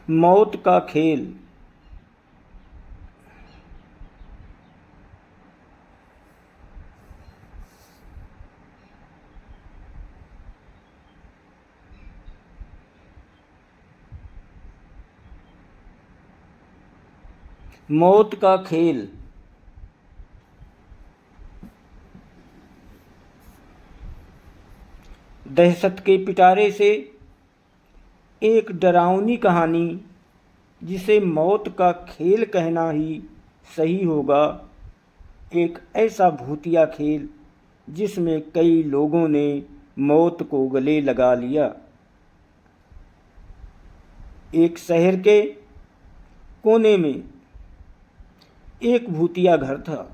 मौत का खेल। मौत का खेल। दहशत के पिटारे से एक डरावनी कहानी, जिसे मौत का खेल कहना ही सही होगा। एक ऐसा भूतिया खेल जिसमें कई लोगों ने मौत को गले लगा लिया। एक शहर के कोने में एक भूतिया घर था।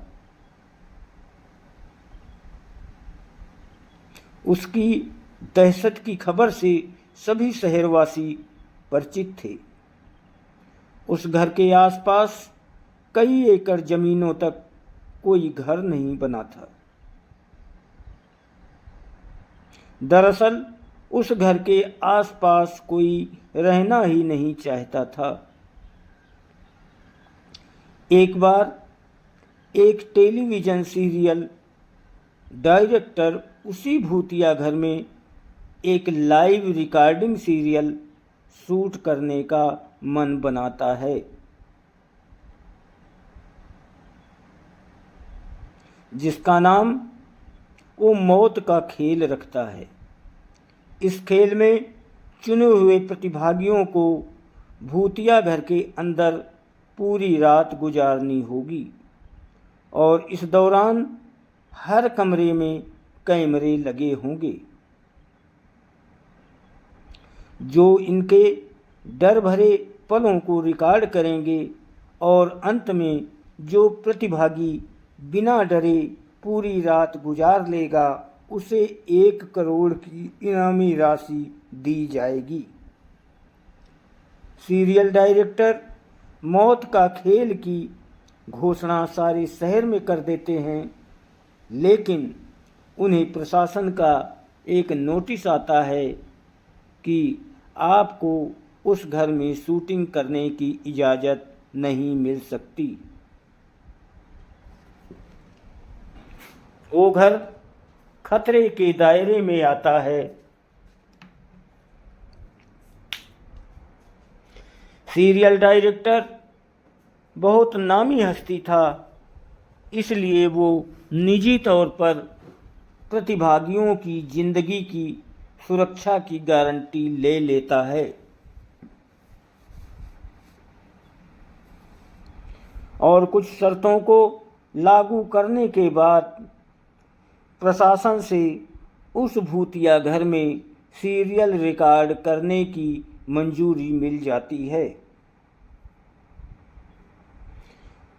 उसकी दहशत की खबर से सभी शहरवासी परिचित थे। उस घर के आसपास कई एकड़ जमीनों तक कोई घर नहीं बना था। दरअसल उस घर के आसपास कोई रहना ही नहीं चाहता था। एक बार एक टेलीविज़न सीरियल डायरेक्टर उसी भूतिया घर में एक लाइव रिकॉर्डिंग सीरियल शूट करने का मन बनाता है, जिसका नाम वो मौत का खेल रखता है। इस खेल में चुने हुए प्रतिभागियों को भूतिया घर के अंदर पूरी रात गुजारनी होगी और इस दौरान हर कमरे में कैमरे लगे होंगे जो इनके डर भरे पलों को रिकॉर्ड करेंगे और अंत में जो प्रतिभागी बिना डरे पूरी रात गुजार लेगा उसे 1 करोड़ की इनामी राशि दी जाएगी। सीरियल डायरेक्टर मौत का खेल की घोषणा सारे शहर में कर देते हैं, लेकिन उन्हें प्रशासन का एक नोटिस आता है कि आपको उस घर में शूटिंग करने की इजाज़त नहीं मिल सकती। वो घर खतरे के दायरे में आता है। सीरियल डायरेक्टर बहुत नामी हस्ती था, इसलिए वो निजी तौर पर प्रतिभागियों की जिंदगी की सुरक्षा की गारंटी ले लेता है और कुछ शर्तों को लागू करने के बाद प्रशासन से उस भूतिया घर में सीरियल रिकॉर्ड करने की मंजूरी मिल जाती है,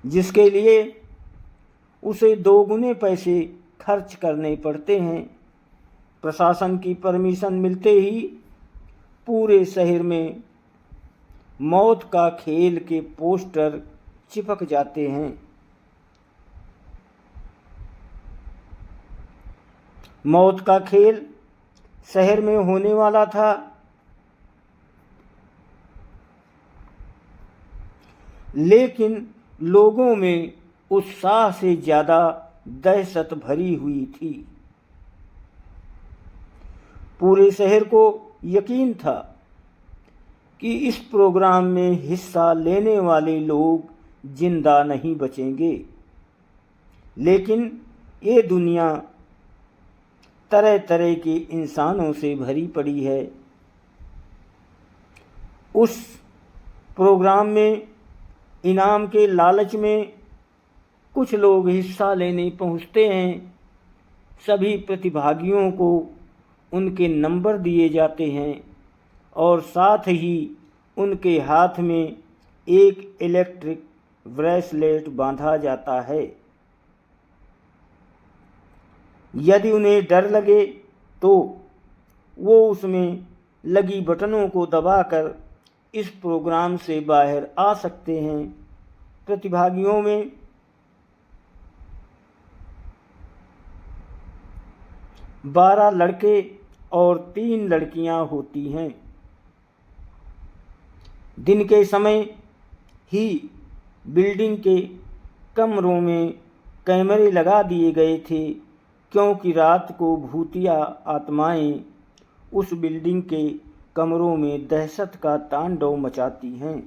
जिसके लिए उसे 2 गुने पैसे खर्च करने पड़ते हैं। प्रशासन की परमिशन मिलते ही पूरे शहर में मौत का खेल के पोस्टर चिपक जाते हैं। मौत का खेल शहर में होने वाला था, लेकिन लोगों में उत्साह से ज़्यादा दहशत भरी हुई थी। पूरे शहर को यकीन था कि इस प्रोग्राम में हिस्सा लेने वाले लोग जिंदा नहीं बचेंगे, लेकिन ये दुनिया तरह तरह के इंसानों से भरी पड़ी है। उस प्रोग्राम में इनाम के लालच में कुछ लोग हिस्सा लेने पहुंचते हैं। सभी प्रतिभागियों को उनके नंबर दिए जाते हैं और साथ ही उनके हाथ में एक इलेक्ट्रिक ब्रेसलेट बांधा जाता है। यदि उन्हें डर लगे तो वो उसमें लगी बटनों को दबाकर इस प्रोग्राम से बाहर आ सकते हैं। प्रतिभागियों में 12 लड़के और 3 लड़कियां होती हैं। दिन के समय ही बिल्डिंग के कमरों में कैमरे लगा दिए गए थे, क्योंकि रात को भूतिया आत्माएं उस बिल्डिंग के कमरों में दहशत का तांडव मचाती हैं।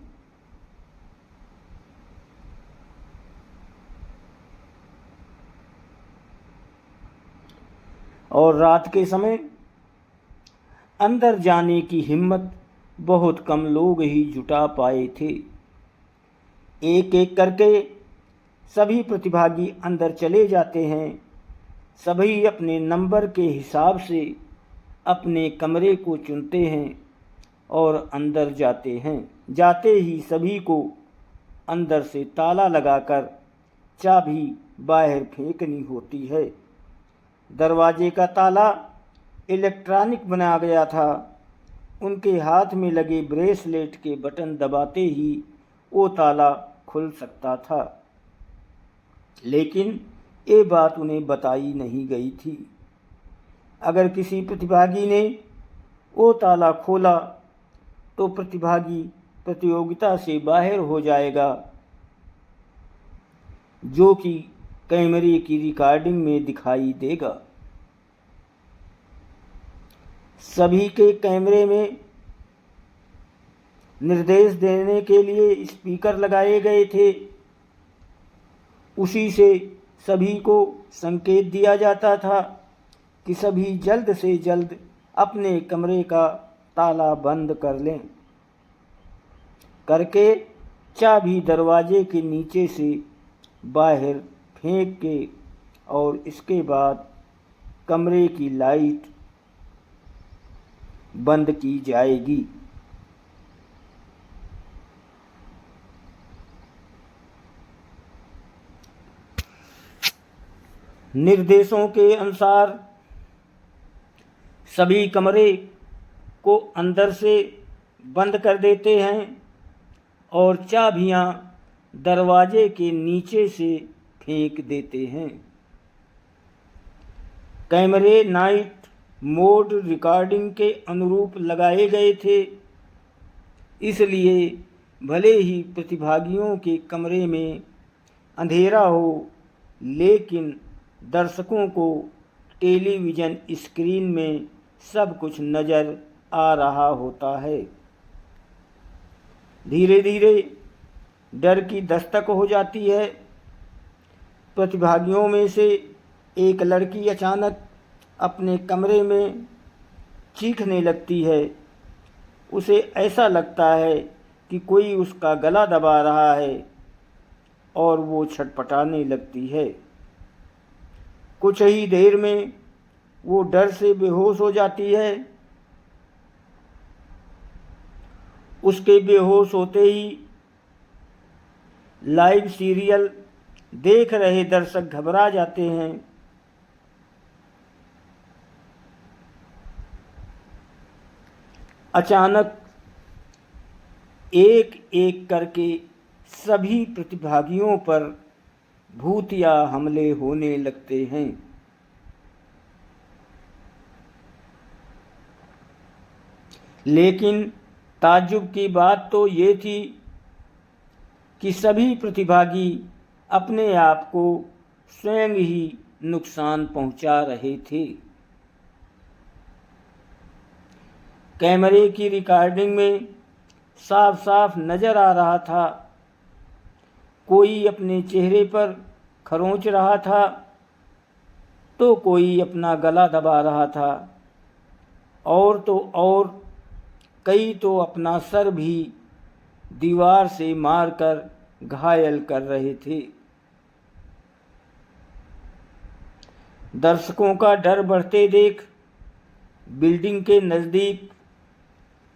और रात के समय अंदर जाने की हिम्मत बहुत कम लोग ही जुटा पाए थे। एक एक करके सभी प्रतिभागी अंदर चले जाते हैं। सभी अपने नंबर के हिसाब से अपने कमरे को चुनते हैं और अंदर जाते हैं। जाते ही सभी को अंदर से ताला लगाकर चाबी बाहर फेंकनी होती है। दरवाजे का ताला इलेक्ट्रॉनिक बनाया गया था। उनके हाथ में लगे ब्रेसलेट के बटन दबाते ही वो ताला खुल सकता था, लेकिन ये बात उन्हें बताई नहीं गई थी। अगर किसी प्रतिभागी ने वो ताला खोला तो प्रतिभागी प्रतियोगिता से बाहर हो जाएगा, जो कि कैमरे की रिकॉर्डिंग में दिखाई देगा। सभी के कैमरे में निर्देश देने के लिए स्पीकर लगाए गए थे। उसी से सभी को संकेत दिया जाता था कि सभी जल्द से जल्द अपने कमरे का ताला बंद कर लें। करके चाबी दरवाजे के नीचे से बाहर फेंक के और इसके बाद कमरे की लाइट बंद की जाएगी। निर्देशों के अनुसार सभी कमरे को अंदर से बंद कर देते हैं और चाबियां दरवाजे के नीचे से फेंक देते हैं। कैमरे नाइट मोड रिकॉर्डिंग के अनुरूप लगाए गए थे, इसलिए भले ही प्रतिभागियों के कमरे में अंधेरा हो, लेकिन दर्शकों को टेलीविज़न स्क्रीन में सब कुछ नज़र आ रहा होता है। धीरे धीरे डर की दस्तक हो जाती है। प्रतिभागियों में से एक लड़की अचानक अपने कमरे में चीखने लगती है। उसे ऐसा लगता है कि कोई उसका गला दबा रहा है और वो छटपटाने लगती है। कुछ ही देर में वो डर से बेहोश हो जाती है। उसके बेहोश होते ही लाइव सीरियल देख रहे दर्शक घबरा जाते हैं। अचानक एक एक करके सभी प्रतिभागियों पर भूतिया हमले होने लगते हैं। लेकिन ताज्जुब की बात तो ये थी कि सभी प्रतिभागी अपने आप को स्वयं ही नुकसान पहुंचा रहे थे। कैमरे की रिकॉर्डिंग में साफ साफ नज़र आ रहा था, कोई अपने चेहरे पर खरोंच रहा था तो कोई अपना गला दबा रहा था, और तो और कई तो अपना सर भी दीवार से मारकर घायल कर रहे थे। दर्शकों का डर बढ़ते देख बिल्डिंग के नज़दीक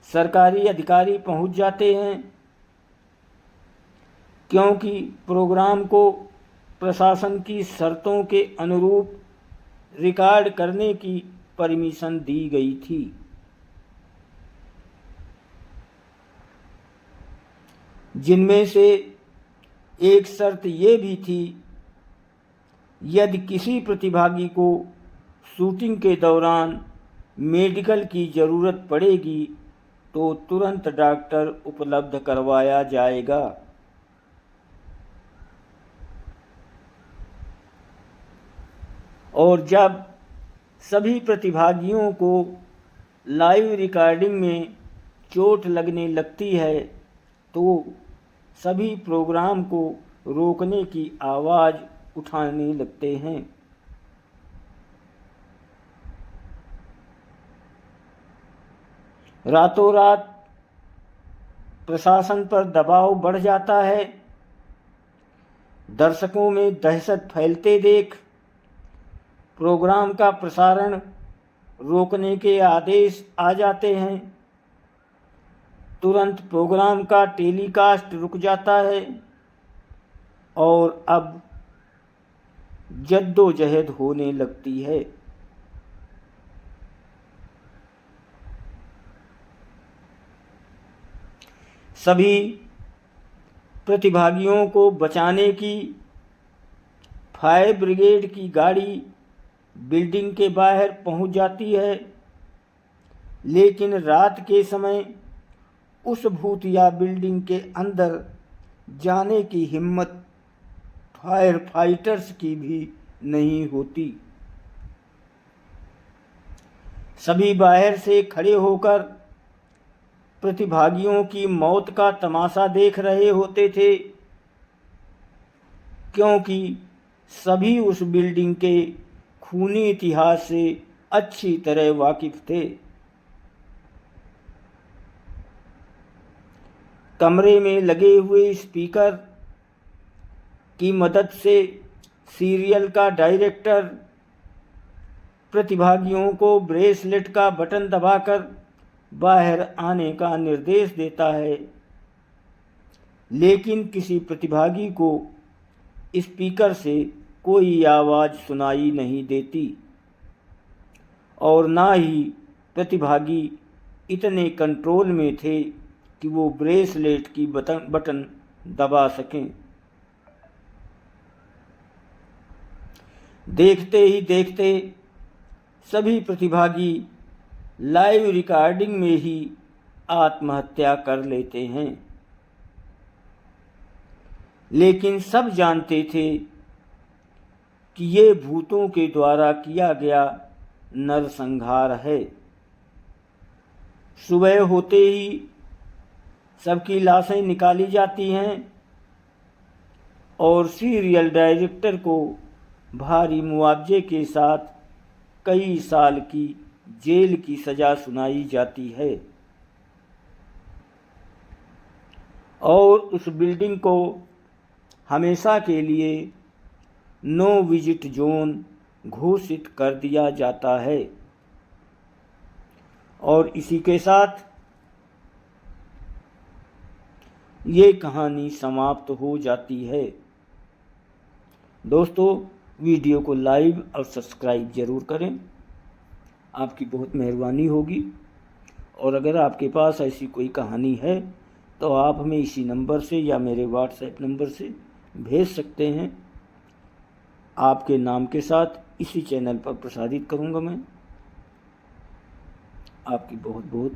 सरकारी अधिकारी पहुंच जाते हैं, क्योंकि प्रोग्राम को प्रशासन की शर्तों के अनुरूप रिकॉर्ड करने की परमिशन दी गई थी। जिनमें से एक शर्त ये भी थी, यदि किसी प्रतिभागी को शूटिंग के दौरान मेडिकल की ज़रूरत पड़ेगी तो तुरंत डॉक्टर उपलब्ध करवाया जाएगा। और जब सभी प्रतिभागियों को लाइव रिकॉर्डिंग में चोट लगने लगती है तो सभी प्रोग्राम को रोकने की आवाज़ उठाने लगते हैं। रातों रात प्रशासन पर दबाव बढ़ जाता है। दर्शकों में दहशत फैलते देख प्रोग्राम का प्रसारण रोकने के आदेश आ जाते हैं। तुरंत प्रोग्राम का टेलीकास्ट रुक जाता है और अब जद्दोजहद होने लगती है। सभी प्रतिभागियों को बचाने की फायर ब्रिगेड की गाड़ी बिल्डिंग के बाहर पहुंच जाती है, लेकिन रात के समय उस भूतिया बिल्डिंग के अंदर जाने की हिम्मत फायर फाइटर्स की भी नहीं होती। सभी बाहर से खड़े होकर प्रतिभागियों की मौत का तमाशा देख रहे होते थे, क्योंकि सभी उस बिल्डिंग के खूनी इतिहास से अच्छी तरह वाकिफ थे। कमरे में लगे हुए स्पीकर की मदद से सीरियल का डायरेक्टर प्रतिभागियों को ब्रेसलेट का बटन दबाकर बाहर आने का निर्देश देता है, लेकिन किसी प्रतिभागी को स्पीकर से कोई आवाज़ सुनाई नहीं देती और ना ही प्रतिभागी इतने कंट्रोल में थे कि वो ब्रेसलेट की बटन दबा सकें। देखते ही देखते सभी प्रतिभागी लाइव रिकॉर्डिंग में ही आत्महत्या कर लेते हैं, लेकिन सब जानते थे कि ये भूतों के द्वारा किया गया नरसंहार है। सुबह होते ही सबकी लाशें निकाली जाती हैं और सीरियल डायरेक्टर को भारी मुआवजे के साथ कई साल की जेल की सज़ा सुनाई जाती है और उस बिल्डिंग को हमेशा के लिए नो विजिट जोन घोषित कर दिया जाता है। और इसी के साथ ये कहानी समाप्त हो जाती है। दोस्तों, वीडियो को लाइक और सब्सक्राइब ज़रूर करें, आपकी बहुत मेहरबानी होगी। और अगर आपके पास ऐसी कोई कहानी है तो आप हमें इसी नंबर से या मेरे व्हाट्सएप नंबर से भेज सकते हैं। आपके नाम के साथ इसी चैनल पर प्रसारित करूंगा मैं। आपकी बहुत बहुत